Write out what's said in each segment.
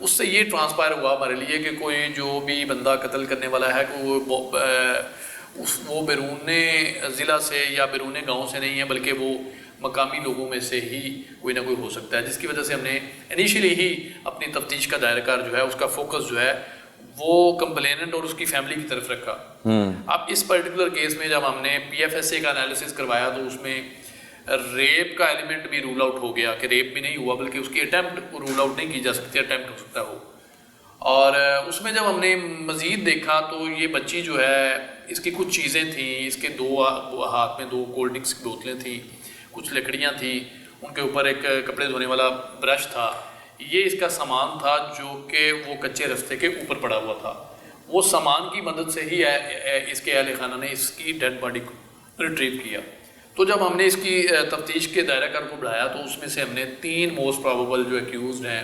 اس سے یہ ٹرانسپائر ہوا ہمارے لیے کہ کوئی جو بھی بندہ قتل کرنے والا ہے کہ وہ بیرون ضلع سے یا بیرون گاؤں سے نہیں ہے، بلکہ وہ مقامی لوگوں میں سے ہی کوئی نہ کوئی ہو سکتا ہے، جس کی وجہ سے ہم نے انیشیلی ہی اپنی تفتیش کا دائرہ کار جو ہے اس کا فوکس جو ہے وہ کمپلیننٹ اور اس کی فیملی کی طرف رکھا۔ اب اس پرٹیکولر کیس میں جب ہم نے پی ایف ایس اے کا انالیسس کروایا تو اس میں ریپ کا ایلیمنٹ بھی رول آؤٹ ہو گیا کہ ریپ بھی نہیں ہوا، بلکہ اس کی اٹیمپٹ رول آؤٹ نہیں کی جا سکتی، اٹیمپٹ ہو سکتا ہو۔ اور اس میں جب ہم نے مزید دیکھا تو یہ بچی جو ہے اس کی کچھ چیزیں تھیں، اس کے دو ہاتھ میں 2 کولڈ ڈرنکس کی بوتلیں تھیں، کچھ لکڑیاں تھیں، ان کے اوپر ایک کپڑے دھونے والا برش تھا، یہ اس کا سامان تھا جو کہ وہ کچے رستے کے اوپر پڑا ہوا تھا۔ وہ سامان کی مدد سے ہی اس کے اہل خانہ نے اس کی ڈیڈ باڈی کو ریٹریو کیا۔ تو جب ہم نے اس کی تفتیش کے دائرہ کار کو بڑھایا تو اس میں سے ہم نے 3 موسٹ پرابیبل جو ایکیوزڈ ہیں،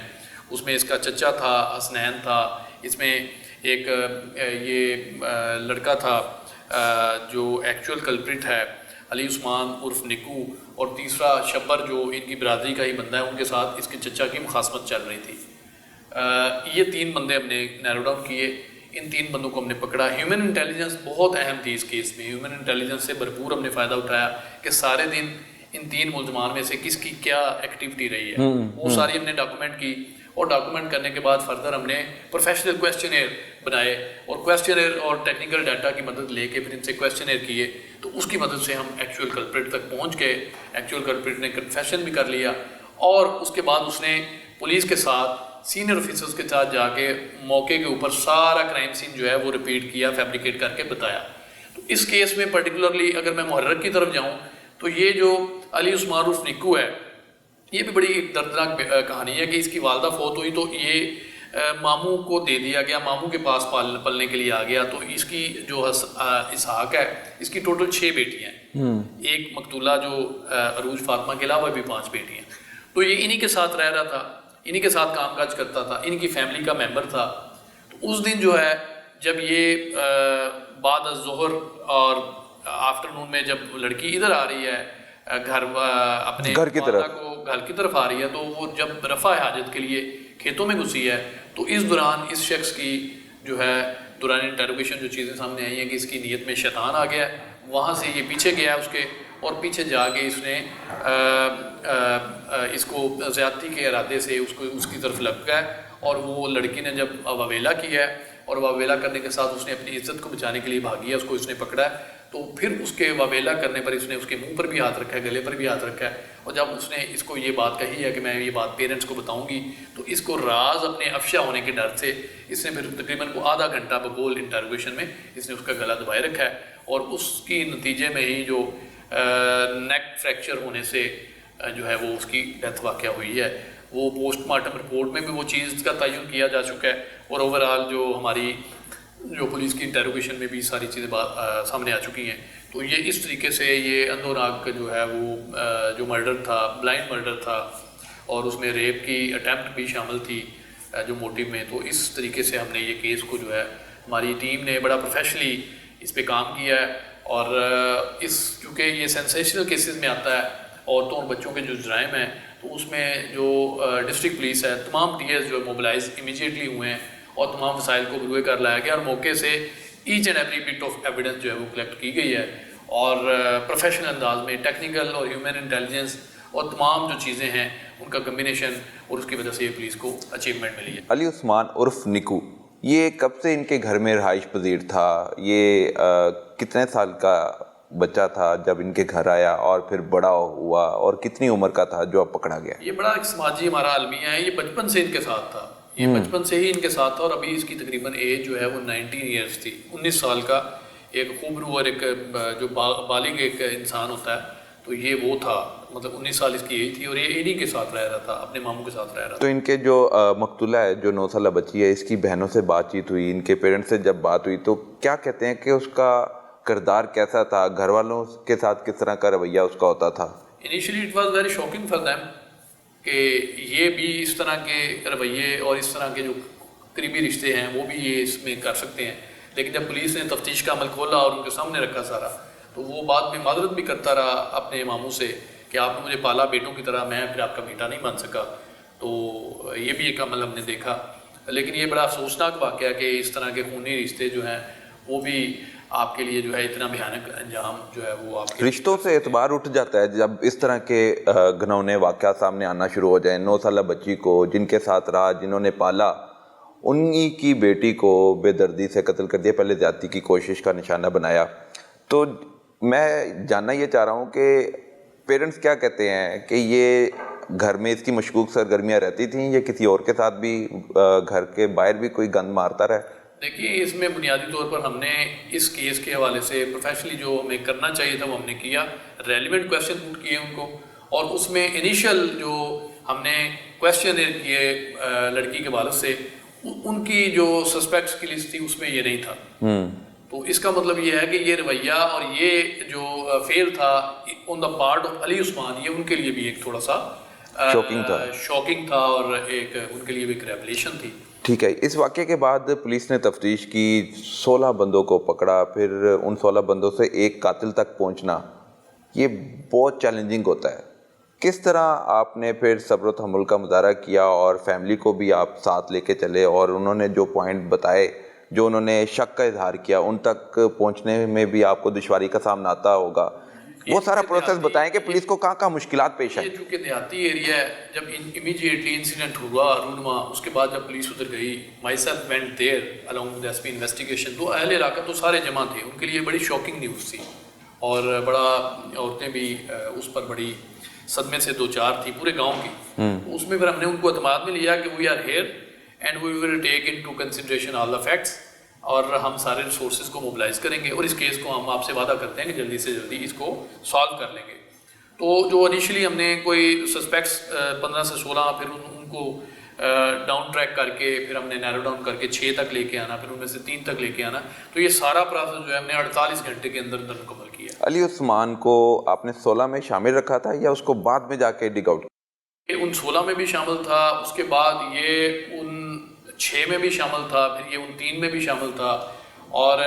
اس میں اس کا چچا تھا، حسنین تھا، اس میں ایک یہ لڑکا تھا جو ایکچوئل کلپریٹ ہے علی عثمان عرف نکو، اور تیسرا شبر جو ان کی برادری کا ہی بندہ ہے، ان کے ساتھ اس کے چچا کی مخاصمت چل رہی تھی۔ یہ 3 بندے ہم نے نیرو ڈاؤن کیے، ان 3 بندوں کو ہم نے پکڑا۔ ہیومن انٹیلیجنس بہت اہم تھی اس کیس میں، ہیومن انٹیلیجنس سے بھرپور ہم نے فائدہ اٹھایا کہ سارے دن ان 3 ملزمان میں سے کس کی کیا ایکٹیویٹی رہی ہے، وہ ساری ہم نے ڈاکومنٹ کی، اور ڈاکومنٹ کرنے کے بعد فردر ہم نے پروفیشنل کویسچنئر بنائے، اور کویسچنئر اور ٹیکنیکل ڈاٹا کی مدد لے کے پھر ان سے کویسچنئر کیے، تو اس کی مدد سے ہم ایکچوئل کلپریٹ تک پہنچ گئے۔ ایکچوئل کلپریٹ نے کنفیشن بھی کر لیا، اور اس کے بعد اس نے پولیس کے ساتھ سینئر آفیسرز کے ساتھ جا کے موقع کے اوپر سارا کرائم سین جو ہے وہ ریپیٹ کیا، فیبریکیٹ کر کے بتایا۔ تو اس کیس میں پرٹیکولرلی اگر میں محرک کی طرف جاؤں تو یہ جو علی عثمان عرف نکو ہے، یہ بھی بڑی ایک دردناک کہانی ہے کہ اس کی والدہ فوت ہوئی تو یہ ماموں کو دے دیا گیا، ماموں کے پاس پلنے کے لیے آ گیا۔ تو اس کی جو اسحاق ہے، اس کی ٹوٹل 6 بیٹیاں ہیں، ایک مقتولہ جو عروج فاطمہ کے علاوہ بھی 5 بیٹیاں، تو یہ انہی کے ساتھ رہ رہا تھا، انہی کے ساتھ کام کاج کرتا تھا، ان کی فیملی کا ممبر تھا۔ تو اس دن جو ہے جب یہ بعد الظہر اور آفٹر نون میں جب لڑکی ادھر آ رہی ہے گھر اپنے گھر کی طرف کو گھر کی طرف آ رہی ہے، تو وہ جب رفع حاجت کے لیے کھیتوں میں گھسی ہے تو اس دوران اس شخص کی جو ہے دوران انٹروگیشن جو چیزیں سامنے آئی ہیں کہ اس کی نیت میں شیطان آ گیا ہے، وہاں سے یہ پیچھے گیا ہے اس کے، اور پیچھے جا کے اس نے اس کو زیادتی کے ارادے سے اس کی طرف لگ گیا، اور وہ لڑکی نے جب واویلا کیا ہے، اور واویلا کرنے کے ساتھ اس نے اپنی عزت کو بچانے کے لیے بھاگی ہے، اس کو اس نے پکڑا ہے، تو پھر اس کے واویلا کرنے پر اس نے اس کے منہ پر بھی ہاتھ رکھا ہے، گلے پر بھی ہاتھ رکھا ہے، اور جب اس نے اس کو یہ بات کہی ہے کہ میں یہ بات پیرنٹس کو بتاؤں گی، تو اس کو راز اپنے افشا ہونے کے ڈر سے اس نے پھر تقریباً کو آدھا گھنٹہ بقول انٹروگیشن میں اس نے اس کا گلا دبائے رکھا ہے، اور اس کی نتیجے میں ہی جو نیک فریکچر ہونے سے جو ہے وہ اس کی ڈیتھ واقع ہوئی ہے۔ وہ پوسٹ مارٹم رپورٹ میں بھی وہ چیز کا تعین کیا جا چکا ہے، اور اوورآل جو ہماری جو پولیس کی انٹروگیشن میں بھی ساری چیزیں سامنے آ چکی ہیں۔ تو یہ اس طریقے سے یہ اندورناگ کا جو ہے وہ جو مرڈر تھا، بلائنڈ مرڈر تھا، اور اس میں ریپ کی اٹیمپٹ بھی شامل تھی جو موٹیو میں۔ تو اس طریقے سے ہم نے یہ کیس کو جو ہے ہماری ٹیم نے بڑا پروفیشنلی اس پہ کام کیا ہے، اور اس چونکہ یہ سینسیشنل کیسز میں آتا ہے عورتوں اور بچوں کے جو جرائم ہیں، تو اس میں جو ڈسٹرکٹ پولیس ہے، تمام ٹی ایس جو موبلائز امیجیٹلی ہوئے ہیں، اور تمام وسائل کو بروئے کر لایا گیا، اور موقع سے each and every bit of evidence جو ہے وہ کلیکٹ کی گئی ہے، اور پروفیشنل انداز میں ٹیکنیکل اور ہیومن انٹیلیجنس اور تمام جو چیزیں ہیں ان کا کمبینیشن، اور اس کی وجہ سے یہ پولیس کو اچیومنٹ ملی ہے۔ علی عثمان عرف نکو یہ کب سے ان کے گھر میں رہائش پذیر تھا؟ یہ کتنے سال کا بچہ تھا جب ان کے گھر آیا، اور پھر بڑا ہوا، اور کتنی عمر کا تھا جو اب پکڑا گیا؟ یہ بڑا ایک سماجی ہمارا المیہ ہے، یہ بچپن سے ان کے ساتھ تھا، یہ بچپن سے ہی ان کے ساتھ تھا، اور ابھی اس کی تقریباً ایج جو ہے وہ 19 ایئرس تھی، 19 سال کا ایک خوبرو اور ایک جو بالغ ایک انسان ہوتا ہے، تو یہ وہ تھا، مطلب 19 سال اس کی ایج تھی، اور یہ انہی کے ساتھ رہ رہا تھا، اپنے ماموں کے ساتھ رہ رہا تھا۔ تو ان کے جو مقتولہ ہے جو 9 سالہ بچی ہے، اس کی بہنوں سے بات چیت ہوئی، ان کے پیرنٹس سے جب بات ہوئی تو کیا کہتے ہیں کہ اس کا کردار کیسا تھا، گھر والوں کے ساتھ کس طرح کا رویہ اس کا ہوتا تھا؟ Initially it was very shocking for them کہ یہ بھی اس طرح کے رویے اور اس طرح کے جو قریبی رشتے ہیں وہ بھی یہ اس میں کر سکتے ہیں، لیکن جب پولیس نے تفتیش کا عمل کھولا اور ان کے سامنے رکھا سارا، تو وہ بعد میں معذرت بھی کرتا رہا اپنے ماموں سے کہ آپ نے مجھے پالا بیٹوں کی طرح، میں پھر آپ کا بیٹا نہیں بن سکا۔ تو یہ بھی ایک عمل ہم نے دیکھا، لیکن یہ بڑا افسوسناک واقعہ کہ اس طرح کے خونی رشتے جو ہیں وہ بھی آپ کے لیے جو ہے اتنا بھیانک انجام جو ہے وہ آپ کے رشتوں سے اعتبار اٹھ جاتا ہے جب اس طرح کے گھنونے واقعات سامنے آنا شروع ہو جائیں. 9 سالہ بچی کو جن کے ساتھ رہا، جنہوں نے پالا، انہی کی بیٹی کو بے دردی سے قتل کر دیا، پہلے زیادتی کی کوشش کا نشانہ بنایا. تو میں جاننا یہ چاہ رہا ہوں کہ پیرنٹس کیا کہتے ہیں کہ یہ گھر میں اس کی مشکوک سرگرمیاں رہتی تھیں یا کسی اور کے ساتھ بھی گھر کے باہر بھی کوئی گند مارتا رہا؟ دیکھیے اس میں بنیادی طور پر ہم نے اس کیس کے حوالے سے پروفیشنلی جو ہمیں کرنا چاہیے تھا وہ ہم نے کیا، ریلیونٹ کویشچن پوٹ کیے ان کو، اور اس میں انیشل جو ہم نے کویشچن کیے لڑکی کے والد سے، ان کی جو سسپیکٹس کی لسٹ تھی اس میں یہ نہیں تھا. تو اس کا مطلب یہ ہے کہ یہ رویہ اور یہ جو فیل تھا آن دا پارٹ آف علی عثمان، یہ ان کے لیے بھی ایک تھوڑا سا شاکنگ تھا اور ایک ان کے لیے بھی ایک ریولیشن تھی. ٹھیک ہے. اس واقعے کے بعد پولیس نے تفتیش کی، 16 بندوں کو پکڑا، پھر ان 16 بندوں سے ایک قاتل تک پہنچنا یہ بہت چیلنجنگ ہوتا ہے. کس طرح آپ نے پھر صبر و تحمل کا مظاہرہ کیا اور فیملی کو بھی آپ ساتھ لے کے چلے اور انہوں نے جو پوائنٹ بتائے، جو انہوں نے شک کا اظہار کیا، ان تک پہنچنے میں بھی آپ کو دشواری کا سامنا آتا ہوگا؟ وہ سارا پروسیس بتائیں کہ پولیس کو کہاں کہاں مشکلات پیش آئی. یہ چونکہ دیہاتی ایریا ہے، جب امیڈیٹلی انسیڈنٹ ہوا رونما، اس کے بعد جب پولیس ادھر گئی، my self went there along with SP investigation, تو اہل علاقہ تو سارے جمع تھے، ان کے لیے بڑی شاکنگ نیوز تھی اور بڑا عورتیں بھی اس پر بڑی صدمے سے دو چار تھی پورے گاؤں کی. اس میں پھر ہم نے ان کو اعتماد میں لیا کہ we are here and we will take into consideration all the facts, اور ہم سارے ریسورسز کو موبلائز کریں گے اور اس کیس کو ہم آپ سے وعدہ کرتے ہیں کہ جلدی سے جلدی اس کو سالو کر لیں گے. تو جو انیشلی ہم نے کوئی سسپیکٹس 15 سے 16 پھر ان کو ڈاؤن ٹریک کر کے پھر ہم نے نیرو ڈاؤن کر کے 6 تک لے کے آنا، پھر ان میں سے 3 تک لے کے آنا. تو یہ سارا پروسیس جو ہے ہم نے 48 گھنٹے کے اندر اندر مکمل کیا. علی عثمان کو آپ نے 16 میں شامل رکھا تھا یا اس کو بعد میں جا کے ڈگ آؤٹ؟ ان 16 میں بھی شامل تھا، اس کے بعد یہ ان 6 میں بھی شامل تھا، پھر یہ ان 3 میں بھی شامل تھا. اور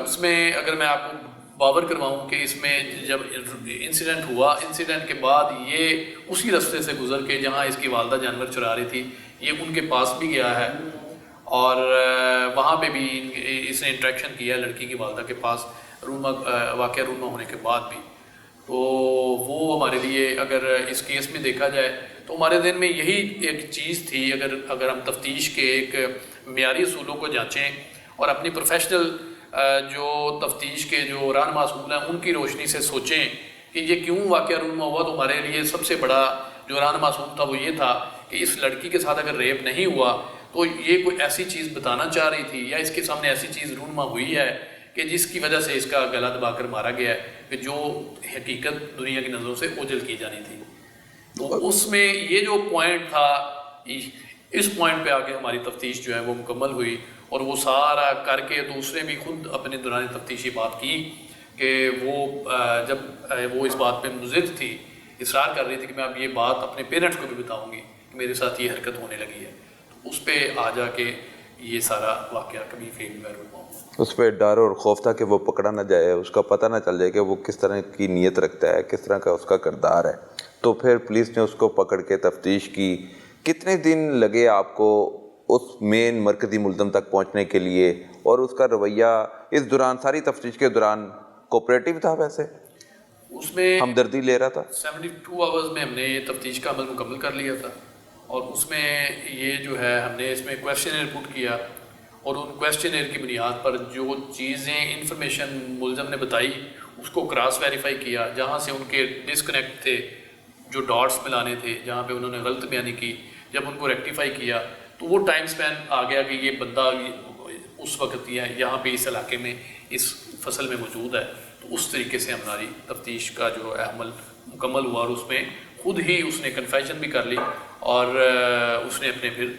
اس میں اگر میں آپ کو باور کرواؤں کہ اس میں جب انسیڈنٹ ہوا، انسیڈنٹ کے بعد یہ اسی رستے سے گزر کے جہاں اس کی والدہ جانور چرا رہی تھی، یہ ان کے پاس بھی گیا ہے اور وہاں پہ بھی اس نے انٹریکشن کیا ہے لڑکی کی والدہ کے پاس واقعہ رونما ہونے کے بعد بھی. تو وہ ہمارے لیے اگر اس کیس میں دیکھا جائے تو ہمارے ذہن میں یہی ایک چیز تھی، اگر ہم تفتیش کے ایک معیاری اصولوں کو جانچیں اور اپنی پروفیشنل جو تفتیش کے جو رہنما اصول ہیں ان کی روشنی سے سوچیں کہ یہ کیوں واقعہ رونما ہوا، تو ہمارے لیے سب سے بڑا جو رہنما اصول تھا وہ یہ تھا کہ اس لڑکی کے ساتھ اگر ریپ نہیں ہوا تو یہ کوئی ایسی چیز بتانا چاہ رہی تھی یا اس کے سامنے ایسی چیز رونما ہوئی ہے کہ جس کی وجہ سے اس کا گلا دبا کر مارا گیا ہے، کہ جو حقیقت دنیا کی نظروں سے اوجھل کی جانی تھی. تو اس میں یہ جو پوائنٹ تھا، اس پوائنٹ پہ آگے ہماری تفتیش جو ہے وہ مکمل ہوئی اور وہ سارا کر کے دوسرے بھی خود اپنے دوران تفتیش یہ بات کی کہ وہ جب وہ اس بات پہ مضد تھی، اصرار کر رہی تھی کہ میں اب یہ بات اپنے پیرنٹس کو بھی بتاؤں گی کہ میرے ساتھ یہ حرکت ہونے لگی ہے، تو اس پہ آ جا کے یہ سارا واقعہ کبھی فیل میں رونما ہوا. اس پہ ڈر اور خوف تھا کہ وہ پکڑا نہ جائے، اس کا پتہ نہ چل جائے کہ وہ کس طرح کی نیت رکھتا ہے، کس طرح کا اس کا کردار ہے. تو پھر پولیس نے اس کو پکڑ کے تفتیش کی. کتنے دن لگے آپ کو اس مین مرکزی ملزم تک پہنچنے کے لیے، اور اس کا رویہ اس دوران ساری تفتیش کے دوران کوپریٹیو تھا؟ ویسے اس میں ہمدردی لے رہا تھا؟ 72 آورز میں ہم نے یہ تفتیش کا عمل مکمل کر لیا تھا اور اس میں یہ جو ہے ہم نے اس میں کویشچنئر پٹ کیا اور ان کویشچنئر کی بنیاد پر جو چیزیں انفارمیشن ملزم نے بتائی اس کو کراس ویریفائی کیا، جہاں سے ان کے ڈسکنیکٹ تھے، جو ڈاٹس ملانے تھے، جہاں پہ انہوں نے غلط بیانی کی، جب ان کو ریکٹیفائی کیا تو وہ ٹائم سپین آ گیا کہ یہ بندہ اس وقت یہاں پہ اس علاقے میں اس فصل میں موجود ہے. تو اس طریقے سے ہماری تفتیش کا جو عمل مکمل ہوا اور اس میں خود ہی اس نے کنفیشن بھی کر لی اور اس نے اپنے پھر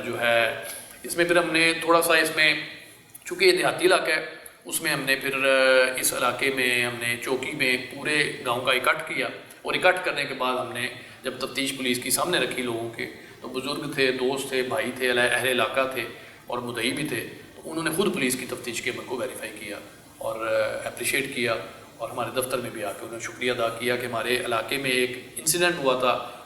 جو ہے اس میں پھر ہم نے تھوڑا سا اس میں چونکہ یہ دیہاتی علاقہ ہے اس میں ہم نے پھر اس علاقے میں ہم نے چوکی میں پورے گاؤں کا اکٹھ کیا اور اکٹھ کرنے کے بعد ہم نے جب تفتیش پولیس کی سامنے رکھی لوگوں کے، تو بزرگ تھے، دوست تھے، بھائی تھے، اہل علاقہ تھے اور مدعی بھی تھے، تو انہوں نے خود پولیس کی تفتیش کے عمل کو ویریفائی کیا اور اپریشیٹ کیا اور ہمارے دفتر میں بھی آ کے انہوں نے شکریہ ادا کیا کہ ہمارے علاقے میں ایک انسیڈنٹ ہوا تھا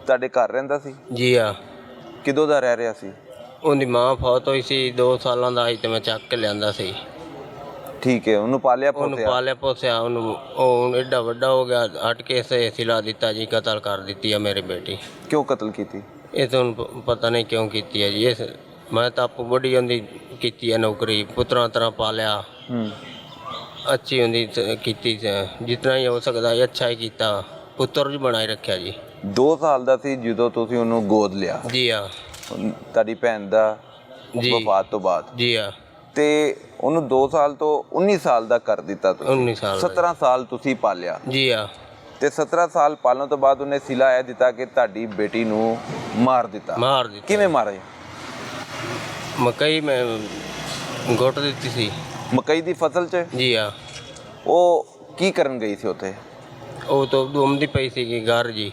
ਤੁਹਾਡੇ ਘਰ ਰਹਿੰਦਾ ਸੀ? ਜੀ ਆ। ਕਿਦੋਂ ਦਾ ਰਹਿ ਰਿਹਾ ਸੀ? ਉਹਦੀ ਮਾਂ ਫੌਤ ਹੋਈ ਸੀ 2 ਸਾਲਾਂ ਦਾ ਸੀ ਤੇ ਮੈਂ ਚੱਕ ਕੇ ਲਿਆਂਦਾ ਸੀ। ਠੀਕ ਹੈ, ਉਹਨੂੰ ਪਾਲਿਆ ਉਹਨੂੰ ਪੋਸਿਆ? ਪਾਲਿਆ ਪੋਸਿਆ, ਉਹਨੂੰ ਉਹ ਐਡਾ ਵੱਡਾ ਹੋ ਗਿਆ, ਹਟ ਕੇ ਸੇ ਸਿਲਾ ਦਿੱਤਾ ਜੀ, ਕਤਲ ਕਰ ਦਿੱਤੀ ਆ ਮੇਰੀ ਬੇਟੀ। ਕਿਉਂ ਕਤਲ ਕੀਤੀ? ਇਹ ਤੁਹਾਨੂੰ ਪਤਾ ਨਹੀਂ ਕਿਉਂ ਕੀਤੀ ਹੈ ਜੀ। ਇਸ ਮੈਂ ਤਾਂ ਆਪ ਬੜੀ ਹੁੰਦੀ ਕੀਤੀ ਹੈ ਨੌਕਰੀ, ਪੁੱਤਰਾਂ ਤਰ੍ਹਾਂ ਪਾਲਿਆ, ਅੱਛੀ ਹੁੰਦੀ ਕੀਤੀ, ਜਿਤਨਾ ਹੀ ਹੋ ਸਕਦਾ ਅੱਛਾ ਹੀ ਕੀਤਾ, ਪੁੱਤਰ ਜੀ ਬਣਾਈ ਰੱਖਿਆ ਜੀ। 2 ਸਾਲ ਦਾ ਸੀ ਜਦੋਂ ਤੁਸੀਂ ਉਹਨੂੰ ਗੋਦ ਲਿਆ? ਜੀ ਆ। ਤੁਹਾਡੀ ਭੈਣ ਦਾ ਜੀ। ਵਫਾਤ ਤੋਂ ਬਾਅਦ? ਜੀ ਆ। ਤੇ ਉਹਨੂੰ 2 ਸਾਲ ਤੋਂ 19 ਸਾਲ ਦਾ ਕਰ ਦਿੱਤਾ ਤੁਸੀਂ? 19 ਸਾਲ ਦਾ। 17 ਸਾਲ ਤੁਸੀਂ ਪਾਲਿਆ? ਜੀ ਆ। ਤੇ 17 ਸਾਲ ਪਾਲਣ ਤੋਂ ਬਾਅਦ ਉਹਨੇ ਸਿਲਾ ਇਹ ਦਿੱਤਾ ਕਿ ਤੁਹਾਡੀ ਬੇਟੀ ਨੂੰ ਮਾਰ ਦਿੱਤਾ? ਮਾਰ ਦਿੱਤਾ। ਕਿਵੇਂ ਮਾਰੇ? ਮਕਈ ਮੈਂ ਗੁੱਟ ਦਿੱਤੀ ਸੀ। ਮਕਈ ਦੀ ਫਸਲ 'ਚ? ਜੀ ਆ। ਉਹ ਕੀ ਕਰਨ ਗਈ ਸੀ ਉੱਥੇ? ਉਹ ਤਾਂ ਘੁੰਮਦੀ ਪਈ ਸੀ ਘਰ ਜੀ,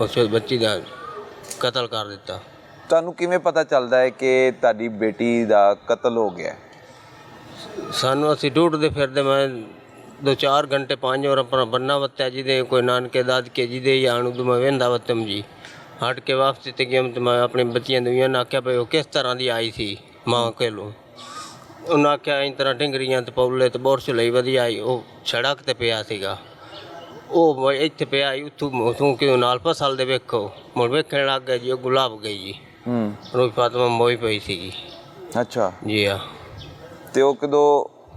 ਉਸ ਬੱਚੀ ਦਾ ਕਤਲ ਕਰ ਦਿੱਤਾ। ਤੁਹਾਨੂੰ ਕਿਵੇਂ ਪਤਾ ਚੱਲਦਾ ਹੈ ਕਿ ਤੁਹਾਡੀ ਬੇਟੀ ਦਾ ਕਤਲ ਹੋ ਗਿਆ? ਸਾਨੂੰ ਅਸੀਂ ਢੂੰਡਦੇ ਫਿਰਦੇ, ਮੈਂ 2-4 ਘੰਟੇ 5 ਵਾਰ ਆਪਣਾ ਬੰਨਾ ਵਤਿਆ ਜੀ ਦੇ ਕੋਈ ਨਾਨਕੇ ਦਾਦਕੇ ਜੀ ਦੇ ਜਾਂ ਨੂੰ ਮੈਂ ਵੇਂਦਾ ਵਤਮ ਜੀ ਹਟ ਕੇ ਵਾਪਸ ਤੇ ਗਿਆ। ਤੇ ਮੈਂ ਆਪਣੇ ਬੱਚਿਆਂ ਨੂੰ ਇਹਨਾਂ ਆਖਿਆ ਭਈ ਉਹ ਕਿਸ ਤਰ੍ਹਾਂ ਦੀ ਆਈ ਸੀ ਮਾਂ ਕੋਲੋਂ। ਉਹਨਾਂ ਆਖਿਆ ਇਸ ਤਰ੍ਹਾਂ ਢਿੰਗਰੀਆਂ ਤੇ ਪੌਲੇ ਤੇ ਬੋਰਸ਼ ਲਈ ਵਧੀਆ ਆਈ। ਉਹ ਸੜਕ ਤੇ ਪਿਆ ਸੀਗਾ, ਉਹ ਇੱਥੇ ਪਿਆ ਉੱਥੋਂ ਕਿ ਨਾਲ ਫਸਲ ਦੇ ਵੇਖੋ ਮੁੜ ਵੇਖਣ ਲੱਗ ਗਿਆ ਜੀ, ਉਹ ਗੁਲਾਬ ਗਈ ਜੀ। ਰੋਜ਼ ਫਾਤਮਾ ਮੋਈ ਪਈ ਸੀਗੀ। ਅੱਛਾ ਜੀ ਹਾਂ। ਤੇ ਉਹ ਕਦੋਂ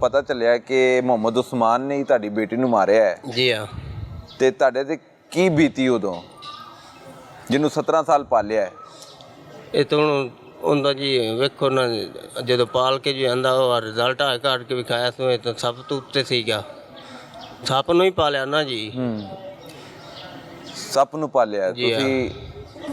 ਪਤਾ ਚੱਲਿਆ ਕਿ ਮੁਹੰਮਦ ਉਸਮਾਨ ਨੇ ਹੀ ਤੁਹਾਡੀ ਬੇਟੀ ਨੂੰ ਮਾਰਿਆ ਹੈ? ਜੀ ਹਾਂ। ਤੇ ਤੁਹਾਡੇ ਤੇ ਕੀ ਬੀਤੀ ਉਦੋਂ, ਜਿਹਨੂੰ 17 ਸਾਲ ਪਾਲਿਆ ਹੈ? ਇਹ ਤਾਂ ਹੁਣ ਉਹਦਾ ਜੀ ਵੇਖੋ ਨਾ, ਜਦੋਂ ਪਾਲ ਕੇ ਜੀ ਆਂਦਾ ਉਹ ਰਿਜ਼ਲਟ ਆ ਕਾਢ ਕੇ ਵਿਖਾਇਆ ਸੀ, ਇਹ ਤਾਂ ਸਭ ਤੋਂ ਉੱਤੇ ਸੀਗਾ। ਸੱਪ ਨੂੰ ਹੀ ਪਾਲਿਆ ਨਾ ਜੀ। ਸੱਪ ਨੂੰ ਪਾਲਿਆ ਤੁਸੀਂ?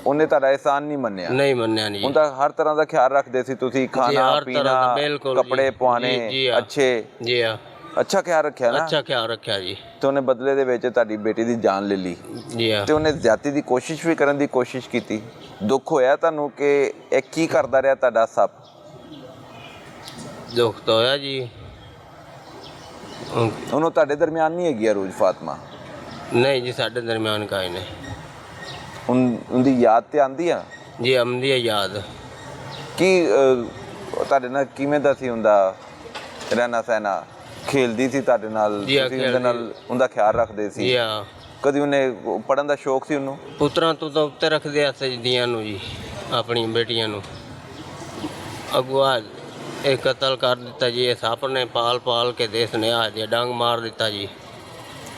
ਉਹਨੇ ਤੁਹਾਡਾ ਅਹਿਸਾਨ ਨਹੀਂ ਮੰਨਿਆ? ਨਹੀਂ ਮੰਨਿਆ ਨਹੀਂ। ਉਹਦਾ ਹਰ ਤਰ੍ਹਾਂ ਦਾ ਖਿਆਲ ਰੱਖਦੇ ਸੀ ਤੁਸੀਂ, ਖਾਣਾ ਪੀਣਾ, ਕੱਪੜੇ ਪਵਾਣੇ ਅੱਛੇ? ਜੀ ਹਾਂ। ਅੱਛਾ ਖਿਆਲ ਰੱਖਿਆ ਨਾ? ਅੱਛਾ ਖਿਆਲ ਰੱਖਿਆ ਜੀ। ਤੇ ਉਹਨੇ ਬਦਲੇ ਦੇ ਵਿੱਚ ਤੁਹਾਡੀ ਬੇਟੀ ਦੀ ਜਾਨ ਲੈ ਲਈ? ਜੀ ਹਾਂ। ਤੇ ਉਹਨੇ ਜ਼ਿਆਦਤੀ ਦੀ ਕੋਸ਼ਿਸ਼ ਵੀ ਕਰਨ ਦੀ ਕੋਸ਼ਿਸ਼ ਕੀਤੀ? ਦੁੱਖ ਹੋਇਆ ਤੁਹਾਨੂੰ ਕਿ ਇਹ ਕੀ ਕਰਦਾ ਰਿਹਾ ਤੁਹਾਡਾ ਸੱਪ? ਦੁੱਖ ਤਾਂ ਹੋਇਆ ਜੀ। ਉਹਨੂੰ ਤੁਹਾਡੇ ਦਰਮਿਆਨ ਨਹੀਂ ਹੈਗੀ ਅਰੂਜ ਫਾਤਮਾ? ਨਹੀਂ ਜੀ, ਸਾਡੇ ਦਰਮਿਆਨ ਕਾਇ ਨਹੀਂ। ਉਹਦੀ ਯਾਦ ਤੇ ਆਂਦੀ ਆ ਜੀ? ਆਉਂਦੀ ਹੈ ਯਾਦ। ਕੀ ਤੁਹਾਡੇ ਨਾਲ ਕਿਵੇਂ ਦਾ ਸੀ ਹੁੰਦਾ ਰਹਿਣਾ ਸਹਿਣਾ? ਖੇਲਦੀ ਸੀ ਤੁਹਾਡੇ ਨਾਲ? ਤੁਸੀਂ ਉਹਦੇ ਨਾਲ ਉਹਦਾ ਖਿਆਲ ਰੱਖਦੇ ਸੀ? ਜੀ ਹਾਂ। ਕਦੀ ਉਹਨੇ ਪੜ੍ਹਨ ਦਾ ਸ਼ੌਕ ਸੀ ਉਹਨੂੰ? ਪੁੱਤਰਾਂ ਤੋਂ ਤਾਂ ਉੱਤੇ ਰੱਖਦੇ ਆ ਸਜਦੀਆਂ ਨੂੰ ਜੀ, ਆਪਣੀ ਬੇਟੀਆਂ ਨੂੰ। ਅਗਵਾ ਇਹ ਕਤਲ ਕਰ ਦਿੱਤਾ ਜੀ। ਇਹ ਸੱਪ ਨੇ ਪਾਲ ਕੇ ਦੇਸ ਨੇ ਆ ਜੀ ਡੰਗ ਮਾਰ ਦਿੱਤਾ ਜੀ।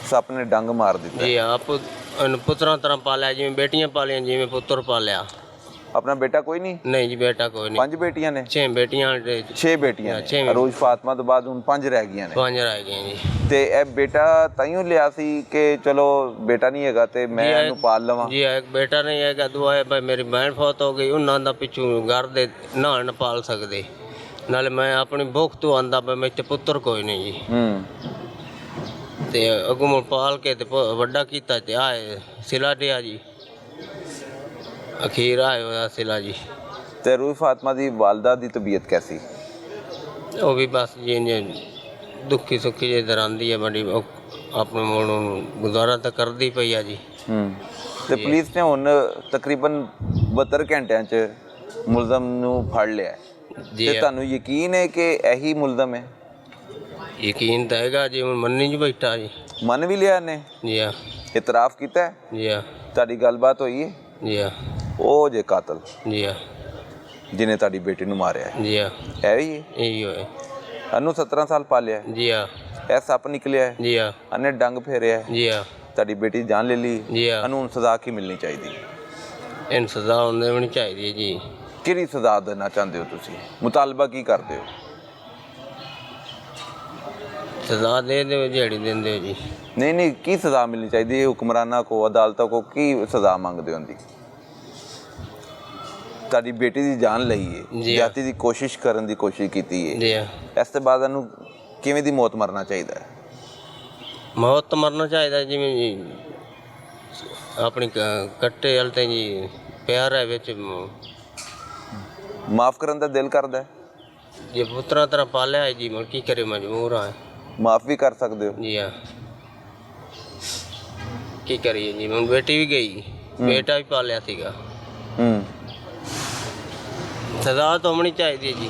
ਸੱਪ ਨੇ ਡੰਗ ਮਾਰ ਦਿੱਤਾ? ਜੀ ਆਪ ਪੁੱਤਰਾਂ ਤਰ੍ਹਾਂ ਪਾਲਿਆ, ਜਿਵੇਂ ਬੇਟੀਆਂ ਪਾਲੀਆਂ ਜਿਵੇਂ ਪੁੱਤਰ ਪਾਲਿਆ। ਆਪਣਾ ਬੇਟਾ ਕੋਈ ਨਹੀਂ? ਨਹੀਂ ਜੀ, ਬੇਟਾ ਕੋਈ ਨਹੀਂ। 5 ਬੇਟੀਆਂ ਨੇ? 6 ਬੇਟੀਆਂ। 6 ਬੇਟੀਆਂ ਨੇ। ਅਰੂਜ ਫਾਤਮਾ ਤੋਂ ਬਾਅਦ ਹੁਣ 5 ਰਹਿ ਗਈਆਂ ਨੇ? 5 ਰਹਿ ਗਈਆਂ ਜੀ। ਤੇ ਇਹ ਬੇਟਾ ਤਾਈਓ ਲਿਆ ਸੀ ਕਿ ਚਲੋ ਬੇਟਾ ਨਹੀਂ ਹੈਗਾ ਤੇ ਮੈਂ ਇਹਨੂੰ ਪਾਲ ਲਵਾਂ? ਜੀ ਇੱਕ ਬੇਟਾ ਨਹੀਂ ਹੈਗਾ, ਦੁਆ ਹੈ ਭਾਈ ਮੇਰੀ ਭੈਣ ਫੌਤ ਹੋ ਗਈ, ਉਹਨਾਂ ਦਾ ਪਿੱਛੋਂ ਘਰ ਦੇ ਨਹਾਣ ਪਾਲ ਸਕਦੇ। ਨਾਲੇ ਮੈਂ ਆਪਣੀ ਭੁੱਖ ਤੋਂ ਆਂਦਾ ਪਈ, ਮੇਰੇ ਤੇ ਪੁੱਤਰ ਕੋਈ ਨਹੀਂ ਜੀ। ਤੇ ਅੱਗੋਂ ਪਾਲ ਕੇ ਤੇ ਵੱਡਾ ਕੀਤਾ ਤੇ ਆਏ ਸਿਲਾ ਦਿਆ ਜੀ। ਅਖੀਰ ਆਏ ਹੋਇਆ ਸਿਲਾ ਜੀ। ਤੇ ਅਰੂਜ ਫਾਤਮਾ ਦੀ ਵਾਲਦਾ ਦੀ ਤਬੀਅਤ ਕੈਸੀ? ਉਹ ਵੀ ਬਸ ਜੀ ਦੁੱਖੀ ਸੁੱਖੀ ਜੇ ਇਧਰ ਆਉਂਦੀ ਹੈ ਬੜੀ। ਆਪਣੇ ਮੋੜ ਨੂੰ ਗੁਜ਼ਾਰਾ ਤਾਂ ਕਰਦੀ ਪਈ ਆ ਜੀ। ਤੇ ਪੁਲਿਸ ਨੇ ਹੁਣ ਤਕਰੀਬਨ 72 ਘੰਟਿਆਂ 'ਚ ਮੁਲਜ਼ਮ ਨੂੰ ਫੜ ਲਿਆ ਜੀ। ਤੇ ਤੁਹਾਨੂੰ ਯਕੀਨ ਹੈ ਕਿ ਇਹੀ ਮੁਲਜ਼ਮ ਹੈ? ਯਕੀਨ ਤਾਂ ਹੈਗਾ ਜੀ, ਹੁਣ ਮੰਨੀ ਜੀ ਬੈਠਾ ਜੀ। ਮੰਨ ਵੀ ਲਿਆ ਇਹਨੇ? ਜੀ ਹਾਂ। ਇਤਰਾਫ ਕੀਤਾ ਹੈ? ਜੀ ਹਾਂ। ਤੁਹਾਡੀ ਗੱਲਬਾਤ ਹੋਈ ਹੈ? ਜੀ ਹਾਂ। ਉਹ ਜੇ ਕਾਤਲ ਜੀ ਹਾਂ। ਜਿਹਨੇ ਤੁਹਾਡੀ ਬੇਟੀ ਨੂੰ ਮਾਰਿਆ ਹੈ? ਜੀ ਹਾਂ। ਹੈ ਹੀ ਹੈ? ਇਹੀ ਹੋਏ। ਇਹਨੂੰ 17 ਸਾਲ ਪਾਲਿਆ? ਜੀ ਹਾਂ। ਇਹ ਸੱਪ ਨਿਕਲਿਆ ਹੈ? ਜੀ ਹਾਂ। ਇਹਨੇ ਡੰਗ ਫੇਰਿਆ? ਜੀ ਹਾਂ। ਤੁਹਾਡੀ ਬੇਟੀ ਦੀ ਜਾਨ ਲੈ ਲਈ? ਜੀ ਹਾਂ। ਇਹਨੂੰ ਸਜ਼ਾ ਕੀ ਮਿਲਣੀ ਚਾਹੀਦੀ? ਇਹਨੂੰ ਸਜ਼ਾ ਹੁੰਦੇ ਹੋਣੀ ਚਾਹੀਦੀ ਹੈ ਜੀ। ਕਿਹੜੀ ਸਜ਼ਾ ਦੇਣਾ ਚਾਹੁੰਦੇ ਹੋ ਤੁਸੀਂ? ਮੁਤਾਲਬਾ ਕੀ ਕਰਦੇ ਹੋ? ਸਜ਼ਾ ਦੇ ਦਿਓ ਜਿਹੜੀ ਦਿੰਦੇ ਹੋ ਜੀ। ਨਹੀਂ ਕੀ ਸਜ਼ਾ ਮਿਲਣੀ ਚਾਹੀਦੀ ਹੈ? ਹੁਕਮਰਾਨਾਂ ਕੋ, ਅਦਾਲਤਾਂ ਕੋ ਕੀ ਸਜ਼ਾ ਮੰਗਦੇ ਹੁੰਦੀ? ਤੁਹਾਡੀ ਬੇਟੀ ਦੀ ਜਾਨ ਲਈ ਹੈ, ਜ਼ਿਆਦਤੀ ਦੀ ਕੋਸ਼ਿਸ਼ ਕਰਨ ਦੀ ਕੋਸ਼ਿਸ਼ ਕੀਤੀ ਹੈ। ਜੀ ਹਾਂ। ਇਸ ਤੋਂ ਬਾਅਦ ਇਹਨੂੰ ਕਿਵੇਂ ਦੀ ਮੌਤ ਮਰਨਾ ਚਾਹੀਦਾ ਹੈ? ਮੌਤ ਤਾਂ ਮਰਨਾ ਚਾਹੀਦਾ ਜਿਵੇਂ ਜੀ ਆਪਣੀ ਕੱਟੇ ਵਾਲ ਤੇ ਜੀ ਪਿਆਰ ਹੈ ਵਿੱਚ। ਮਾਫ ਕਰਨ ਦਾ ਦਿਲ ਕਰਦਾ ਹੈ? ਜੇ ਪੁੱਤਰਾਂ ਤਰ੍ਹਾਂ ਪਾਲਿਆ ਹੈ ਜੀ, ਮੈਂ ਕੀ ਕਰੇ, ਮਜਬੂਰ ਹਾਂ। ਮਾਫ ਵੀ ਕਰ ਸਕਦੇ ਹੋ? ਜੀ ਹਾਂ। ਕੀ ਕਰੀਏ ਜੀ, ਹੁਣ ਬੇਟੀ ਵੀ ਗਈ, ਬੇਟਾ ਵੀ ਪਾਲਿਆ ਸੀਗਾ। ਸਜ਼ਾ ਤਾਂ ਹੋਣੀ ਚਾਹੀਦੀ ਹੈ ਜੀ।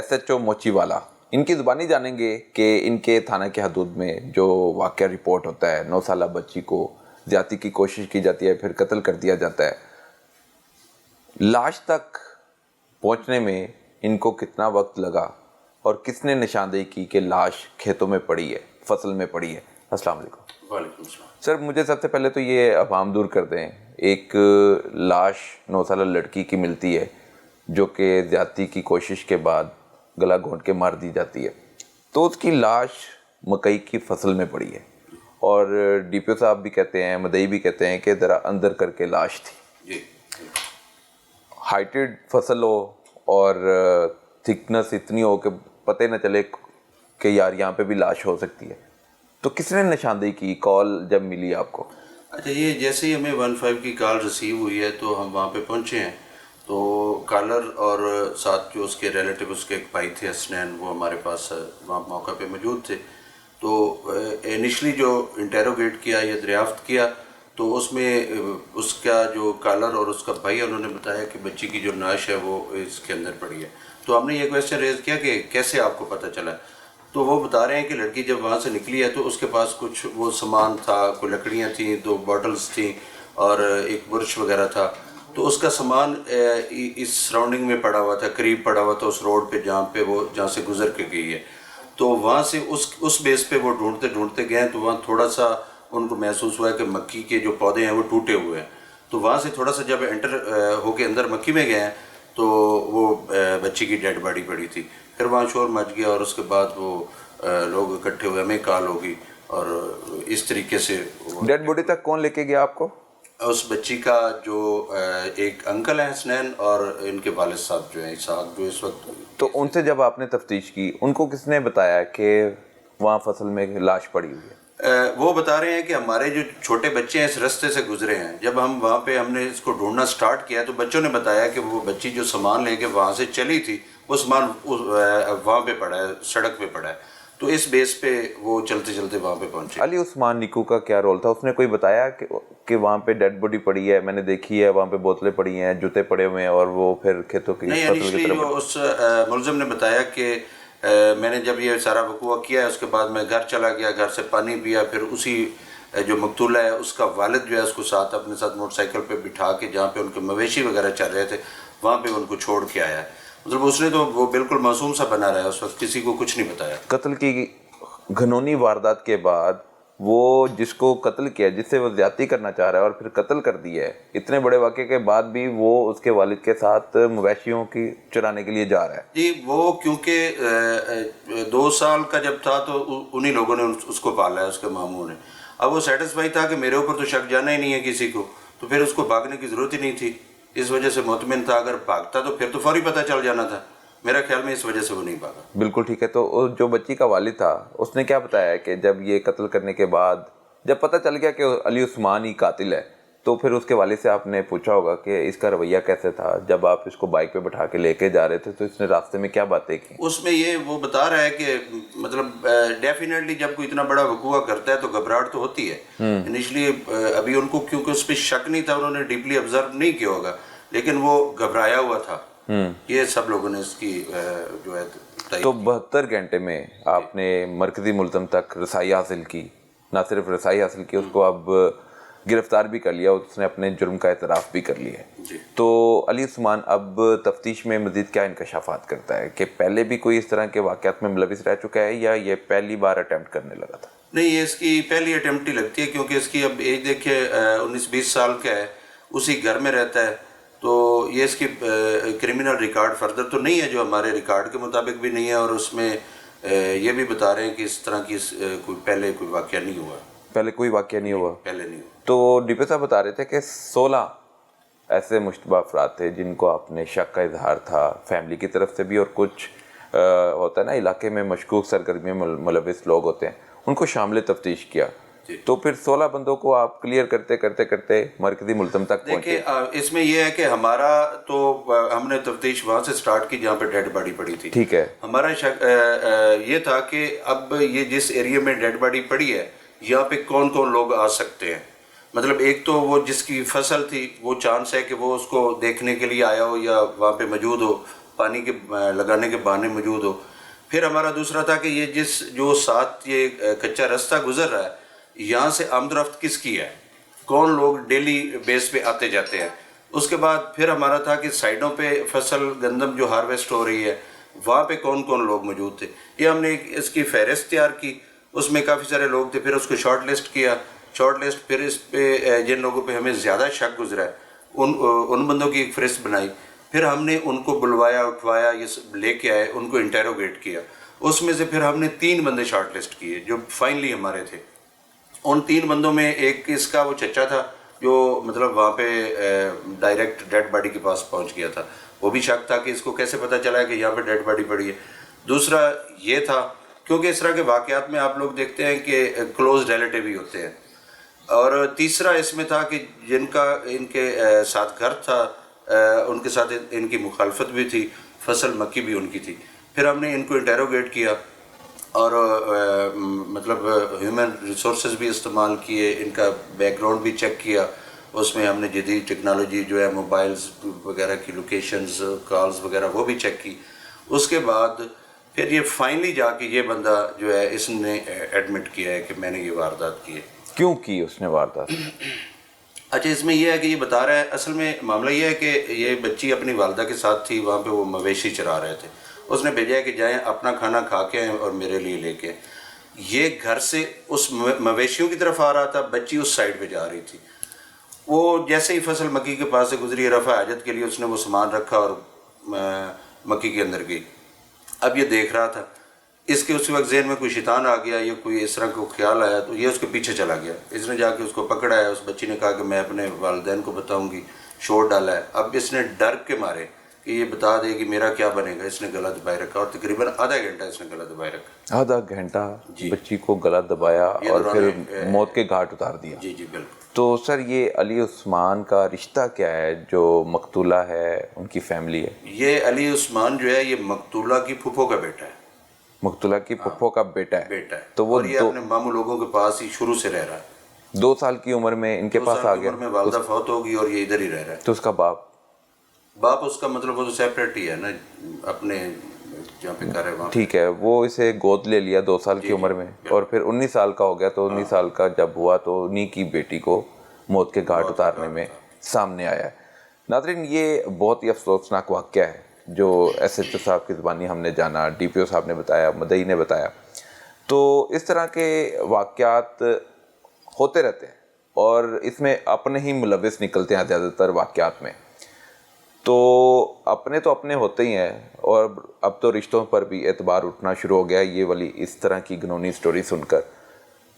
SHO موچی والا, ان کی زبانی جانیں گے کہ ان کے تھانہ کے حدود میں جو واقعہ رپورٹ ہوتا ہے 9 سالہ بچی کو زیادتی کی کوشش کی جاتی ہے, پھر قتل کر دیا جاتا ہے, لاش تک پہنچنے میں ان کو کتنا وقت لگا اور کس نے نشاندہی کی کہ لاش کھیتوں میں پڑی ہے, فصل میں پڑی ہے. السلام علیکم. وعلیکم السلام. سر مجھے سب سے پہلے تو یہ ابہام دور کر دیں, ایک لاش 9 سالہ لڑکی کی ملتی ہے جو کہ زیادتی کی کوشش کے بعد گلا گھونٹ کے مار دی جاتی ہے, تو اس کی لاش مکئی کی فصل میں پڑی ہے, اور DPO صاحب بھی کہتے ہیں, مدعی بھی کہتے ہیں کہ ذرا اندر کر کے لاش تھی. جی. ہائٹڈ فصل ہو اور تھکنس اتنی ہو کہ پتہ نہ چلے کہ یار یہاں پہ بھی لاش ہو سکتی ہے, تو کس نے نشاندہی کی, کال جب ملی آپ کو؟ اچھا, یہ جیسے ہی ہمیں 15 کی کال ریسیو ہوئی ہے تو ہم وہاں پہ پہنچے ہیں, تو کالر اور ساتھ جو اس کے ریلیٹیو, اس کے ایک بھائی تھے حسنین, وہ ہمارے پاس وہاں موقع پہ موجود تھے. تو انیشلی جو انٹیروگیٹ کیا یا دریافت کیا تو اس میں اس کا جو کالر اور اس کا بھائی انہوں نے بتایا کہ بچی کی جو نعش ہے وہ اس کے اندر پڑی ہے. تو ہم نے یہ کویسچن ریز کیا کہ کیسے آپ کو پتہ چلا؟ تو وہ بتا رہے ہیں کہ لڑکی جب وہاں سے نکلی ہے تو اس کے پاس کچھ وہ سامان تھا, کوئی لکڑیاں تھیں, 2 باٹلز تھیں اور ایک برش وغیرہ تھا. تو اس کا سامان اس سراؤنڈنگ میں پڑا ہوا تھا, قریب پڑا ہوا تھا اس روڈ پہ جہاں سے گزر کے گئی ہے. تو وہاں سے اس بیس پہ وہ ڈھونڈتے گئے, تو وہاں تھوڑا سا ان کو محسوس ہوا ہے کہ مکی کے جو پودے ہیں وہ ٹوٹے ہوئے ہیں. تو وہاں سے تھوڑا سا جب انٹر ہو کے اندر مکی میں گئے ہیں تو وہ بچی کی ڈیڈ باڈی پڑی تھی. پھر وہاں شور مچ گیا اور اس کے بعد وہ لوگ اکٹھے ہوئے, ہمیں کال ہوگی, اور اس طریقے سے. ڈیڈ باڈی تک کون لے کے گیا آپ کو؟ اس بچی کا جو ایک انکل ہیں حسنین, اور ان کے والد صاحب جو ہیں اسحاق, جو اس وقت. تو ان سے جب آپ نے تفتیش کی, ان کو کس نے بتایا کہ وہاں فصل میں لاش پڑی ہوئی ہے؟ وہ بتا رہے ہیں کہ ہمارے جو چھوٹے بچے ہیں اس رستے سے گزرے ہیں. جب ہم وہاں پہ ہم نے اس کو ڈھونڈنا سٹارٹ کیا تو بچوں نے بتایا کہ وہ بچی جو سامان لے کے وہاں سے چلی تھی وہ سامان وہاں پہ پڑا ہے, سڑک پہ پڑا ہے. تو اس بیس پہ وہ چلتے چلتے وہاں پہ پہنچے. علی عثمان نیکو کا کیا رول تھا؟ اس نے کوئی بتایا کہ وہاں پہ ڈیڈ باڈی پڑی ہے, میں نے دیکھی ہے, وہاں پہ بوتلیں پڑی ہیں, جوتے پڑے ہوئے ہیں, اور وہ پھر کھیتوں کی نہیں, انیشلی جو اس ملزم نے بتایا کہ میں نے جب یہ سارا وقوع کیا ہے اس کے بعد میں گھر چلا گیا, گھر سے پانی پیا, پھر اسی جو مقتولہ ہے اس کا والد جو ہے اس کو ساتھ اپنے ساتھ موٹر سائیکل پہ بٹھا کے جہاں پہ ان کے مویشی وغیرہ چل رہے تھے وہاں پہ ان کو چھوڑ کے آیا ہے. مطلب اس نے تو وہ بالکل معصوم سا بنا رہا ہے, اس وقت کسی کو کچھ نہیں بتایا. قتل کی گھنونی واردات کے بعد وہ جس کو قتل کیا, جس سے وہ زیادتی کرنا چاہ رہا ہے اور پھر قتل کر دیا ہے, اتنے بڑے واقعے کے بعد بھی وہ اس کے والد کے ساتھ مویشیوں کی چرانے کے لیے جا رہا ہے. جی, وہ کیونکہ 2 سال کا جب تھا تو انہی لوگوں نے اس کو پالا ہے, اس کے ماموں نے. اب وہ سیٹسفائی تھا کہ میرے اوپر تو شک جانا ہی نہیں ہے کسی کو, تو پھر اس کو بھاگنے کی ضرورت ہی نہیں تھی. اس وجہ سے مطمئن تھا, اگر بھاگتا تو پھر تو فوری پتہ چل جانا تھا. میرا خیال میں اس وجہ سے وہ نہیں بھاگا. بالکل ٹھیک ہے. تو جو بچی کا والد تھا اس نے کیا بتایا کہ جب یہ قتل کرنے کے بعد جب پتہ چل گیا کہ علی عثمان ہی قاتل ہے, تو پھر اس کے والد سے آپ نے پوچھا ہوگا کہ اس کا رویہ کیسے تھا جب آپ اس کو بائک پہ بٹھا کے لے کے جا رہے تھے, تو اس نے راستے میں کیا باتیں کی؟ اس میں یہ وہ بتا رہا ہے کہ مطلب ڈیفینیٹلی جب کوئی اتنا بڑا وقوع کرتا ہے تو گھبراہٹ تو ہوتی ہے. انیشلی ابھی ان کو کیونکہ اس پہ شک نہیں تھا, انہوں نے ڈیپلی آبزرو نہیں کیا ہوگا, لیکن وہ گھبرایا ہوا تھا. یہ سب لوگوں نے اس کی جو ہے. تو 72 گھنٹے میں آپ نے مرکزی ملزم تک رسائی حاصل کی, نہ صرف رسائی حاصل کی, اس کو اب گرفتار بھی کر لیا, اس نے اپنے جرم کا اعتراف بھی کر لیا ہے. تو علی عثمان اب تفتیش میں مزید کیا انکشافات کرتا ہے کہ پہلے بھی کوئی اس طرح کے واقعات میں ملوث رہ چکا ہے یا یہ پہلی بار اٹیمپٹ کرنے لگا تھا؟ نہیں, یہ اس کی پہلی اٹیمپٹ ہی لگتی ہے, کیونکہ اس کی اب ایج دیکھیے 19-20 سال کا ہے, اسی گھر میں رہتا ہے. تو یہ اس کی کرمنل ریکارڈ فردر تو نہیں ہے, جو ہمارے ریکارڈ کے مطابق بھی نہیں ہے, اور اس میں یہ بھی بتا رہے ہیں کہ اس طرح کی کوئی پہلے کوئی واقعہ نہیں ہوا. پہلے کوئی واقعہ نہیں ہوا؟ پہلے نہیں ہوا. تو DPO صاحب بتا رہے تھے کہ 16 ایسے مشتبہ افراد تھے جن کو آپ نے شک کا اظہار تھا فیملی کی طرف سے بھی, اور کچھ ہوتا ہے نا علاقے میں مشکوک سرگرمیوں میں ملوث لوگ ہوتے ہیں, ان کو شامل تفتیش کیا. تو پھر 16 بندوں کو آپ کلیئر کرتے کرتے کرتے مرکزی ملزم تک پہنچے. دیکھیں, اس میں یہ ہے کہ ہمارا تو ہم نے تفتیش وہاں سے سٹارٹ کی جہاں پہ ڈیڈ باڈی پڑی تھی. ٹھیک ہے. ہمارا شک یہ تھا کہ اب یہ جس ایریا میں ڈیڈ باڈی پڑی ہے یہاں پہ کون کون لوگ آ سکتے ہیں. مطلب ایک تو وہ جس کی فصل تھی وہ چانس ہے کہ وہ اس کو دیکھنے کے لیے آیا ہو یا وہاں پہ موجود ہو, پانی کے لگانے کے بہانے موجود ہو. پھر ہمارا دوسرا تھا کہ یہ جو ساتھ یہ کچا رستہ گزر رہا ہے یہاں سے آمد و رفت کس کی ہے, کون لوگ ڈیلی بیس پہ آتے جاتے ہیں. اس کے بعد پھر ہمارا تھا کہ سائڈوں پہ فصل گندم جو ہارویسٹ ہو رہی ہے وہاں پہ کون کون لوگ موجود تھے. یہ ہم نے اس کی فہرست تیار کی, اس میں کافی سارے لوگ تھے. پھر اس کو شارٹ لسٹ کیا, شارٹ لسٹ پھر اس پہ جن لوگوں پہ ہمیں زیادہ شک گزرا ہے ان بندوں کی ایک فہرست بنائی. پھر ہم نے ان کو بلوایا, اٹھوایا, یہ لے کے آئے, ان کو انٹیروگیٹ کیا. اس میں سے پھر ہم نے 3 بندے شارٹ لسٹ کیے جو فائنلی ہمارے تھے. ان 3 بندوں میں ایک اس کا وہ چچا تھا جو مطلب وہاں پہ ڈائریکٹ ڈیڈ باڈی کے پاس پہنچ گیا تھا. وہ بھی شک تھا کہ اس کو کیسے پتہ چلا ہے کہ یہاں پہ ڈیڈ باڈی پڑی ہے. دوسرا یہ تھا کیونکہ اس طرح کے واقعات میں آپ لوگ دیکھتے ہیں کہ کلوز ریلیٹیو ہی ہوتے ہیں. اور تیسرا اس میں تھا کہ جن کا ان کے ساتھ گھر تھا ان کے ساتھ ان کی مخالفت بھی تھی, فصل مکی بھی ان کی تھی. پھر ہم نے ان کو انٹیروگیٹ کیا اور مطلب ہیومن ریسورسز بھی استعمال کیے, ان کا بیک گراؤنڈ بھی چیک کیا. اس میں ہم نے جدید ٹیکنالوجی جو ہے موبائلز وغیرہ کی لوکیشنز, کالز وغیرہ وہ بھی چیک کی. اس کے بعد پھر یہ فائنلی جا کے یہ بندہ جو ہے اس نے ایڈمٹ کیا ہے کہ میں نے یہ واردات کی ہے. کیوں کی اس نے واردات؟ اچھا, اس میں یہ ہے کہ یہ بتا رہا ہے, اصل میں معاملہ یہ ہے کہ یہ بچی اپنی والدہ کے ساتھ تھی, وہاں پہ وہ مویشی چرا رہے تھے. اس نے بھیجا ہے کہ جائیں اپنا کھانا کھا کے آئیں اور میرے لیے لے کے. یہ گھر سے اس مویشیوں کی طرف آ رہا تھا, بچی اس سائڈ پہ جا رہی تھی. وہ جیسے ہی فصل مکی کے پاس سے گزری, رفع حاجت کے لیے اس نے وہ سامان رکھا اور مکی کے اندر گئی. اب یہ دیکھ رہا تھا, اس کے اس وقت ذہن میں کوئی شیطان آ گیا یا کوئی اس طرح کو خیال آیا تو یہ اس کے پیچھے چلا گیا. اس نے جا کے اس کو پکڑا ہے. اس بچی نے کہا کہ میں اپنے والدین کو بتاؤں گی, شور ڈالا ہے. اب اس نے ڈر کے مارے کہ یہ بتا دے کہ میرا کیا بنے گا, اس نے گلا دبائے رکھا اور تقریباً آدھا گھنٹہ اس نے گلا دبائے رکھا. آدھا گھنٹہ بچی کو گلا دبایا اور پھر موت کے گھاٹ اتار دیا. جی جی بالکل. تو سر یہ علی عثمان کا رشتہ کیا ہے جو مقتولہ ہے, ان کی فیملی ہے؟ یہ علی عثمان جو ہے یہ مقتولہ کی پھپھو کا بیٹا ہے. مقتولہ کی پھپھو کا بیٹا ہے. تو وہ یہ اپنے ماموں لوگوں کے پاس ہی شروع سے رہ رہا ہے. 2 سال کی عمر میں ان کے پاس آ گیا. 2 سال کی عمر میں والدہ فوت ہوگی اور یہ ادھر ہی رہ رہا ہے. تو اس کا باپ اس کا مطلب وہ تو سیپریٹ ہی ہے نا, اپنے جہاں پہ گھر ہے وہاں. ٹھیک ہے, وہ اسے گود لے لیا 2 سال کی عمر میں اور پھر 19 سال کا ہو گیا. تو 19 سال کا جب ہوا تو انہی کی بیٹی کو موت کے گھاٹ اتارنے میں سامنے آیا ہے. ناظرین, یہ بہت ہی افسوسناک واقعہ ہے جو ایس ایچ او صاحب کی زبانی ہم نے جانا, ڈی پی او صاحب نے بتایا, مدعی نے بتایا. تو اس طرح کے واقعات ہوتے رہتے ہیں اور اس میں اپنے ہی ملوث نکلتے ہیں زیادہ تر واقعات میں. تو اپنے ہوتے ہی ہیں اور اب تو رشتوں پر بھی اعتبار اٹھنا شروع ہو گیا یہ والی اس طرح کی گنونی سٹوری سن کر.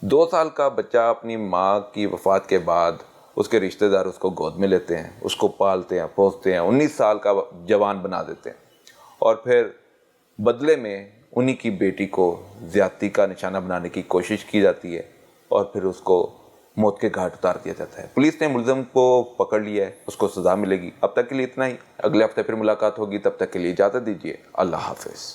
2 سال کا بچہ اپنی ماں کی وفات کے بعد اس کے رشتہ دار اس کو گود میں لیتے ہیں, اس کو پالتے ہیں, پوستے ہیں, 19 سال کا جوان بنا دیتے ہیں اور پھر بدلے میں انہی کی بیٹی کو زیادتی کا نشانہ بنانے کی کوشش کی جاتی ہے اور پھر اس کو موت کے گھاٹ اتار دیا جاتا ہے. پولیس نے ملزم کو پکڑ لیا ہے, اس کو سزا ملے گی. اب تک کے لیے اتنا ہی, اگلے ہفتے پھر ملاقات ہوگی. تب تک کے لیے اجازت دیجیے. اللہ حافظ.